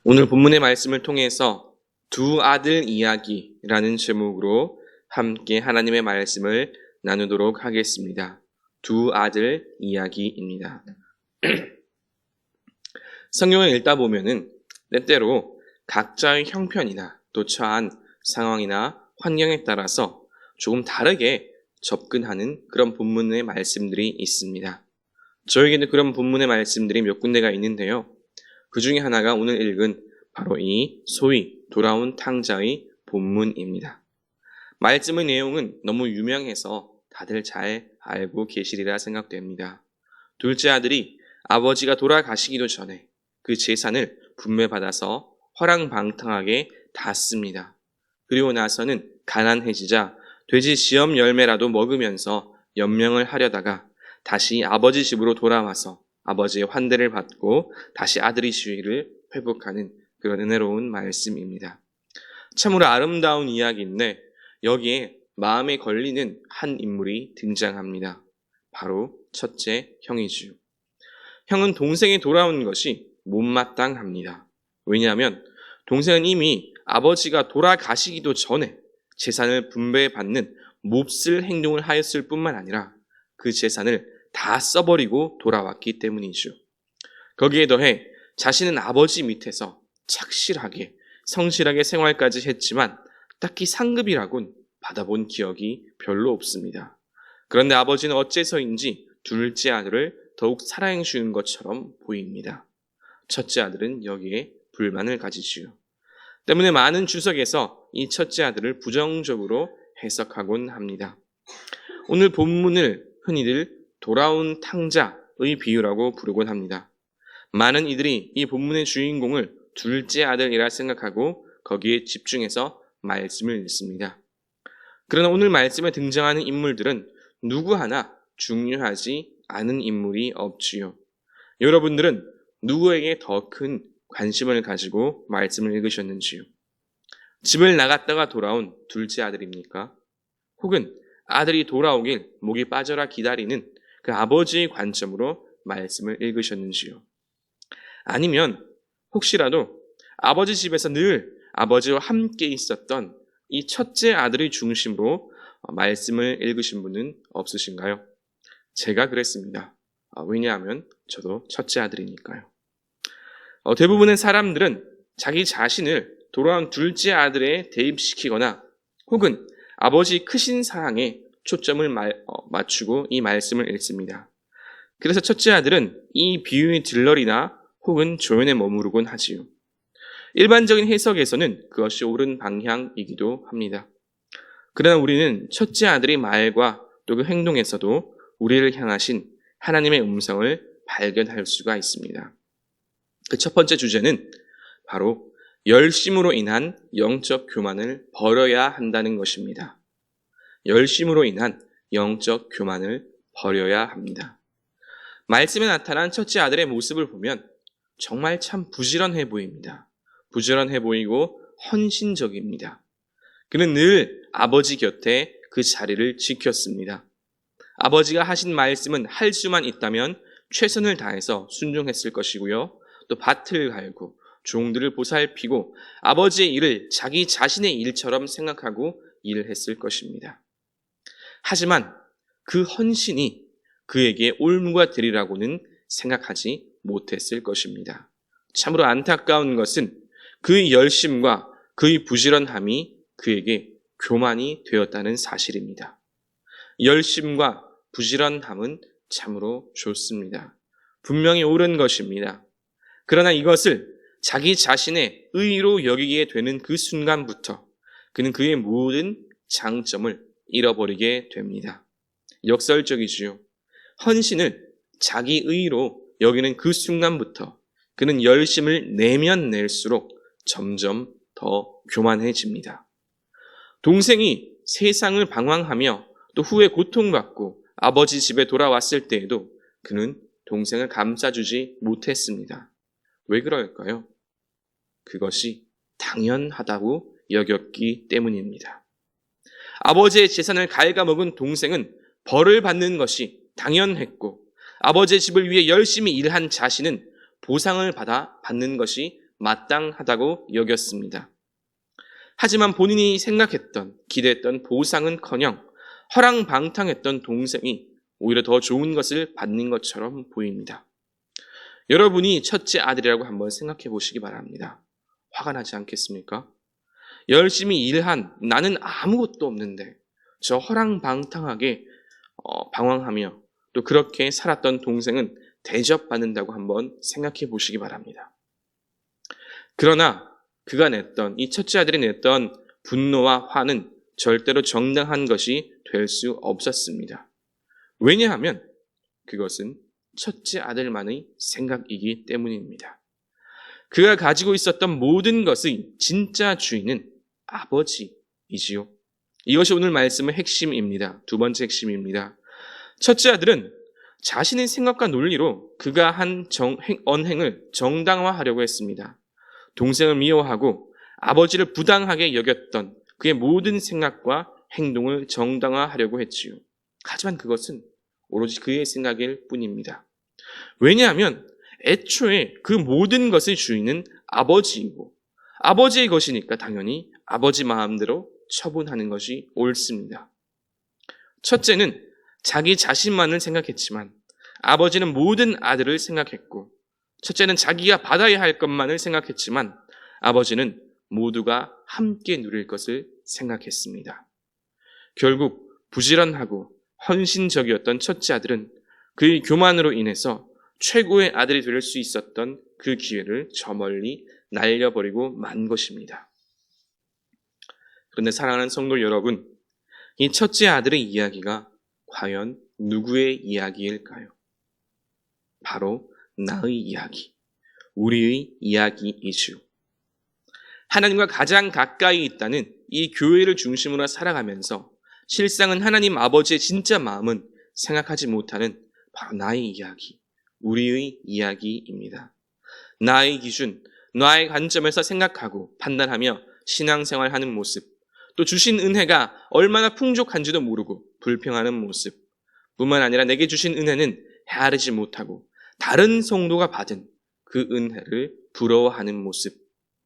오늘 본문의 말씀을 통해서 두 아들 이야기라는 제목으로 함께 하나님의 말씀을 나누도록 하겠습니다. 두 아들 이야기입니다. 성경을 읽다 보면은 때때로 각자의 형편이나 또 처한 상황이나 환경에 따라서 조금 다르게 접근하는 그런 본문의 말씀들이 있습니다. 저에게는 그런 본문의 말씀들이 몇 군데가 있는데요. 그 중에 하나가 오늘 읽은 바로 이 소위 돌아온 탕자의 본문입니다. 말씀의 내용은 너무 유명해서 다들 잘 알고 계시리라 생각됩니다. 둘째 아들이 아버지가 돌아가시기도 전에 그 재산을 분배받아서 허랑방탕하게 다 씁니다. 그리고 나서는 가난해지자 돼지 시험 열매라도 먹으면서 연명을 하려다가 다시 아버지 집으로 돌아와서 아버지의 환대를 받고 다시 아들의 지위를 회복하는 그런 은혜로운 말씀입니다. 참으로 아름다운 이야기인데 여기에 마음에 걸리는 한 인물이 등장합니다. 바로 첫째 형이지요. 형은 동생이 돌아온 것이 못마땅합니다. 왜냐하면 동생은 이미 아버지가 돌아가시기도 전에 재산을 분배받는 몹쓸 행동을 하였을 뿐만 아니라 그 재산을 다 써버리고 돌아왔기 때문이죠. 거기에 더해 자신은 아버지 밑에서 착실하게 성실하게 생활까지 했지만 딱히 상급이라곤 받아본 기억이 별로 없습니다. 그런데 아버지는 어째서인지 둘째 아들을 더욱 사랑해 주는 것처럼 보입니다. 첫째 아들은 여기에 불만을 가지지요. 때문에 많은 주석에서 이 첫째 아들을 부정적으로 해석하곤 합니다. 오늘 본문을 흔히들 돌아온 탕자의 비유라고 부르곤 합니다. 많은 이들이 이 본문의 주인공을 둘째 아들이라 생각하고 거기에 집중해서 말씀을 읽습니다. 그러나 오늘 말씀에 등장하는 인물들은 누구 하나 중요하지 않은 인물이 없지요. 여러분들은 누구에게 더 큰 관심을 가지고 말씀을 읽으셨는지요? 집을 나갔다가 돌아온 둘째 아들입니까? 혹은 아들이 돌아오길 목이 빠져라 기다리는 그 아버지의 관점으로 말씀을 읽으셨는지요? 아니면 혹시라도 아버지 집에서 늘 아버지와 함께 있었던 이 첫째 아들의 중심으로 말씀을 읽으신 분은 없으신가요? 제가 그랬습니다. 왜냐하면 저도 첫째 아들이니까요. 대부분의 사람들은 자기 자신을 돌아온 둘째 아들에 대입시키거나 혹은 아버지 크신 사랑에 초점을 맞추고 이 말씀을 읽습니다. 그래서 첫째 아들은 이 비유의 들러리나 혹은 조연에 머무르곤 하지요. 일반적인 해석에서는 그것이 옳은 방향이기도 합니다. 그러나 우리는 첫째 아들의 말과 또 그 행동에서도 우리를 향하신 하나님의 음성을 발견할 수가 있습니다. 그 첫 번째 주제는 바로 열심으로 인한 영적 교만을 버려야 한다는 것입니다. 열심으로 인한 영적 교만을 버려야 합니다. 말씀에 나타난 첫째 아들의 모습을 보면 정말 참 부지런해 보입니다. 부지런해 보이고 헌신적입니다. 그는 늘 아버지 곁에 그 자리를 지켰습니다. 아버지가 하신 말씀은 할 수만 있다면 최선을 다해서 순종했을 것이고요. 또 밭을 갈고 종들을 보살피고 아버지의 일을 자기 자신의 일처럼 생각하고 일을 했을 것입니다. 하지만 그 헌신이 그에게 올무가 되리라고는 생각하지 못했을 것입니다. 참으로 안타까운 것은 그의 열심과 그의 부지런함이 그에게 교만이 되었다는 사실입니다. 열심과 부지런함은 참으로 좋습니다. 분명히 옳은 것입니다. 그러나 이것을 자기 자신의 의로 여기게 되는 그 순간부터 그는 그의 모든 장점을 잃어버리게 됩니다. 역설적이지요. 헌신을 자기 의로 여기는 그 순간부터 그는 열심을 내면 낼수록 점점 더 교만해집니다. 동생이 세상을 방황하며 또 후에 고통받고 아버지 집에 돌아왔을 때에도 그는 동생을 감싸주지 못했습니다. 왜 그럴까요? 그것이 당연하다고 여겼기 때문입니다. 아버지의 재산을 갉아먹은 동생은 벌을 받는 것이 당연했고 아버지의 집을 위해 열심히 일한 자신은 보상을 받는 것이 마땅하다고 여겼습니다. 하지만 본인이 생각했던, 기대했던 보상은커녕 허랑방탕했던 동생이 오히려 더 좋은 것을 받는 것처럼 보입니다. 여러분이 첫째 아들이라고 한번 생각해 보시기 바랍니다. 화가 나지 않겠습니까? 열심히 일한 나는 아무것도 없는데 저 허랑방탕하게 방황하며 또 그렇게 살았던 동생은 대접받는다고 한번 생각해 보시기 바랍니다. 그러나 그가 냈던, 이 첫째 아들이 냈던 분노와 화는 절대로 정당한 것이 될 수 없었습니다. 왜냐하면 그것은 첫째 아들만의 생각이기 때문입니다. 그가 가지고 있었던 모든 것의 진짜 주인은 아버지이지요. 이것이 오늘 말씀의 핵심입니다. 두 번째 핵심입니다. 첫째 아들은 자신의 생각과 논리로 그가 한 언행을 정당화하려고 했습니다. 동생을 미워하고 아버지를 부당하게 여겼던 그의 모든 생각과 행동을 정당화하려고 했지요. 하지만 그것은 오로지 그의 생각일 뿐입니다. 왜냐하면 애초에 그 모든 것의 주인은 아버지이고 아버지의 것이니까 당연히 아버지 마음대로 처분하는 것이 옳습니다. 첫째는 자기 자신만을 생각했지만 아버지는 모든 아들을 생각했고, 첫째는 자기가 받아야 할 것만을 생각했지만 아버지는 모두가 함께 누릴 것을 생각했습니다. 결국 부지런하고 헌신적이었던 첫째 아들은 그의 교만으로 인해서 최고의 아들이 될 수 있었던 그 기회를 저 멀리 날려버리고 만 것입니다. 그런데 사랑하는 성도 여러분, 이 첫째 아들의 이야기가 과연 누구의 이야기일까요? 바로 나의 이야기, 우리의 이야기이죠. 하나님과 가장 가까이 있다는 이 교회를 중심으로 살아가면서 실상은 하나님 아버지의 진짜 마음은 생각하지 못하는 바로 나의 이야기, 우리의 이야기입니다. 나의 기준, 나의 관점에서 생각하고 판단하며 신앙생활하는 모습, 또 주신 은혜가 얼마나 풍족한지도 모르고 불평하는 모습, 뿐만 아니라 내게 주신 은혜는 헤아리지 못하고 다른 성도가 받은 그 은혜를 부러워하는 모습,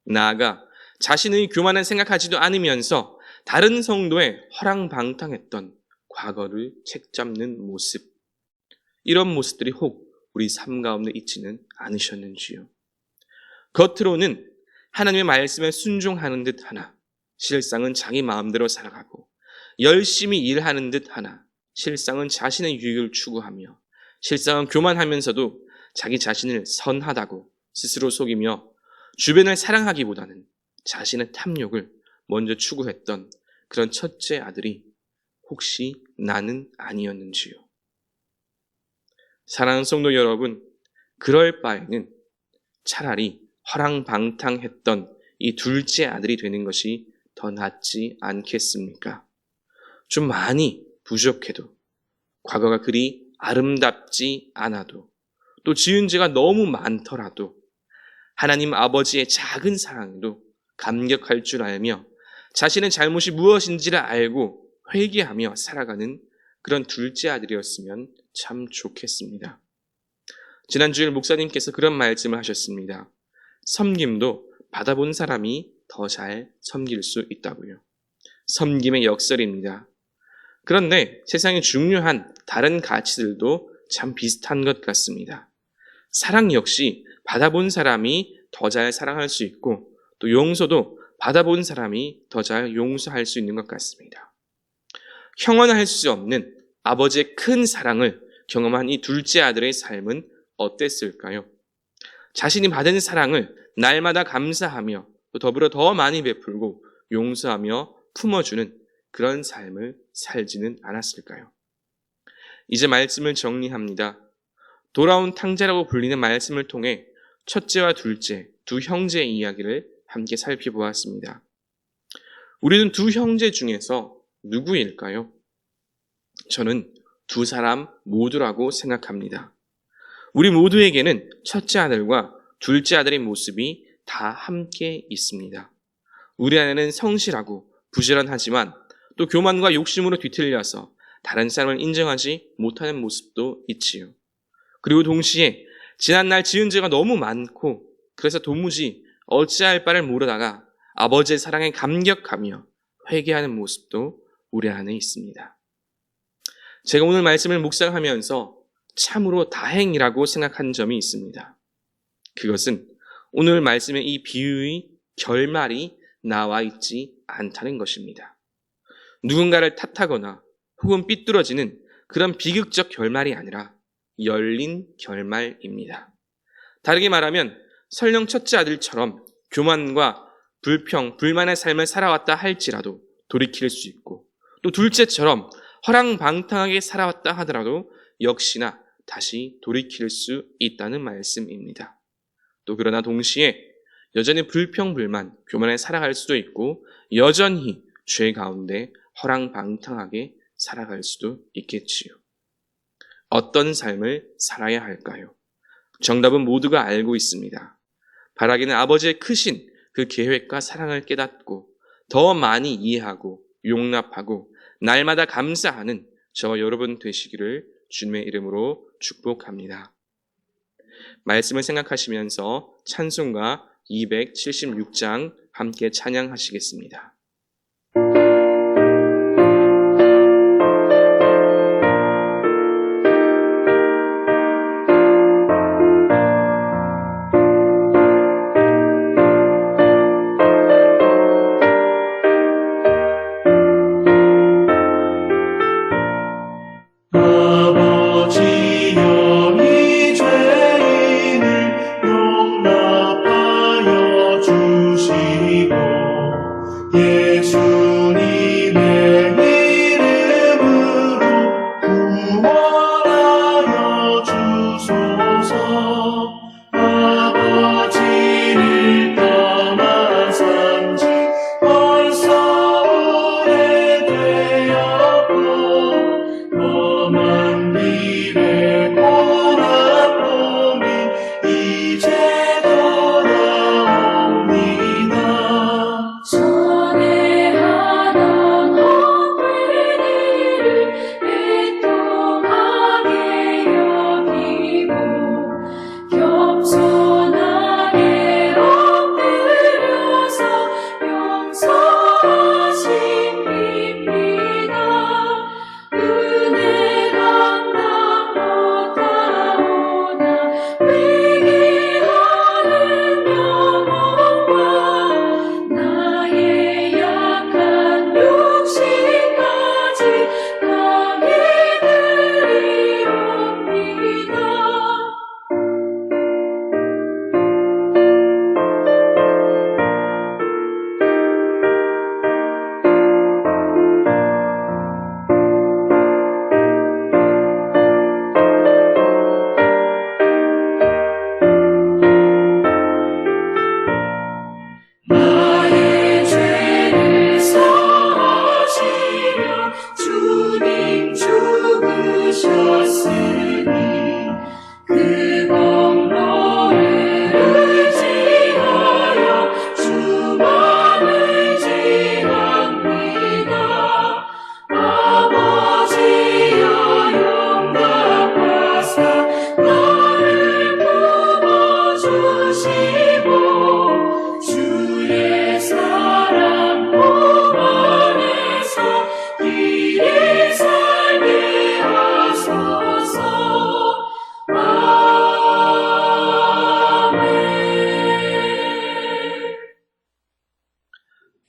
나아가 자신의 교만을 생각하지도 않으면서 다른 성도의 허랑방탕했던 과거를 책잡는 모습, 이런 모습들이 혹 우리 삶 가운데 있지는 않으셨는지요? 겉으로는 하나님의 말씀에 순종하는 듯 하나 실상은 자기 마음대로 살아가고, 열심히 일하는 듯 하나 실상은 자신의 유익을 추구하며, 실상은 교만하면서도 자기 자신을 선하다고 스스로 속이며 주변을 사랑하기보다는 자신의 탐욕을 먼저 추구했던 그런 첫째 아들이 혹시 나는 아니었는지요? 사랑하는 성도 여러분, 그럴 바에는 차라리 허랑방탕했던 이 둘째 아들이 되는 것이 더 낫지 않겠습니까? 좀 많이 부족해도, 과거가 그리 아름답지 않아도, 또 지은 죄가 너무 많더라도 하나님 아버지의 작은 사랑에도 감격할 줄 알며 자신의 잘못이 무엇인지를 알고 회개하며 살아가는 그런 둘째 아들이었으면 참 좋겠습니다. 지난주일 목사님께서 그런 말씀을 하셨습니다. 섬김도 받아본 사람이 더 잘 섬길 수 있다고요. 섬김의 역설입니다. 그런데 세상에 중요한 다른 가치들도 참 비슷한 것 같습니다. 사랑 역시 받아본 사람이 더 잘 사랑할 수 있고, 또 용서도 받아본 사람이 더 잘 용서할 수 있는 것 같습니다. 형언할 수 없는 아버지의 큰 사랑을 경험한 이 둘째 아들의 삶은 어땠을까요? 자신이 받은 사랑을 날마다 감사하며 또 더불어 더 많이 베풀고 용서하며 품어주는 그런 삶을 살지는 않았을까요? 이제 말씀을 정리합니다. 돌아온 탕자라고 불리는 말씀을 통해 첫째와 둘째, 두 형제의 이야기를 함께 살펴보았습니다. 우리는 두 형제 중에서 누구일까요? 저는 두 사람 모두라고 생각합니다. 우리 모두에게는 첫째 아들과 둘째 아들의 모습이 다 함께 있습니다. 우리 안에는 성실하고 부지런하지만 또 교만과 욕심으로 뒤틀려서 다른 사람을 인정하지 못하는 모습도 있지요. 그리고 동시에 지난날 지은 죄가 너무 많고 그래서 도무지 어찌할 바를 모르다가 아버지의 사랑에 감격하며 회개하는 모습도 우리 안에 있습니다. 제가 오늘 말씀을 묵상하면서 참으로 다행이라고 생각한 점이 있습니다. 그것은 오늘 말씀의 이 비유의 결말이 나와 있지 않다는 것입니다. 누군가를 탓하거나 혹은 삐뚤어지는 그런 비극적 결말이 아니라 열린 결말입니다. 다르게 말하면 설령 첫째 아들처럼 교만과 불평, 불만의 삶을 살아왔다 할지라도 돌이킬 수 있고, 또 둘째처럼 허랑방탕하게 살아왔다 하더라도 역시나 다시 돌이킬 수 있다는 말씀입니다. 또 그러나 동시에 여전히 불평, 불만, 교만에 살아갈 수도 있고 여전히 죄 가운데 허랑방탕하게 살아갈 수도 있겠지요. 어떤 삶을 살아야 할까요? 정답은 모두가 알고 있습니다. 바라기는 아버지의 크신 그 계획과 사랑을 깨닫고 더 많이 이해하고 용납하고 날마다 감사하는 저와 여러분 되시기를 주님의 이름으로 축복합니다. 말씀을 생각하시면서 찬송가 276장 함께 찬양하시겠습니다.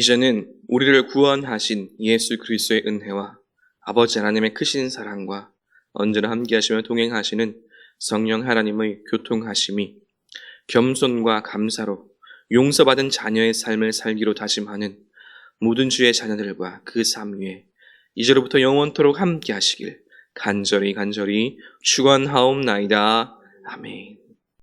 이제는 우리를 구원하신 예수 그리스도의 은혜와 아버지 하나님의 크신 사랑과 언제나 함께하시며 동행하시는 성령 하나님의 교통하심이 겸손과 감사로 용서받은 자녀의 삶을 살기로 다짐하는 모든 주의 자녀들과 그 삶 위에 이제로부터 영원토록 함께하시길 간절히 축원하옵나이다. 아멘.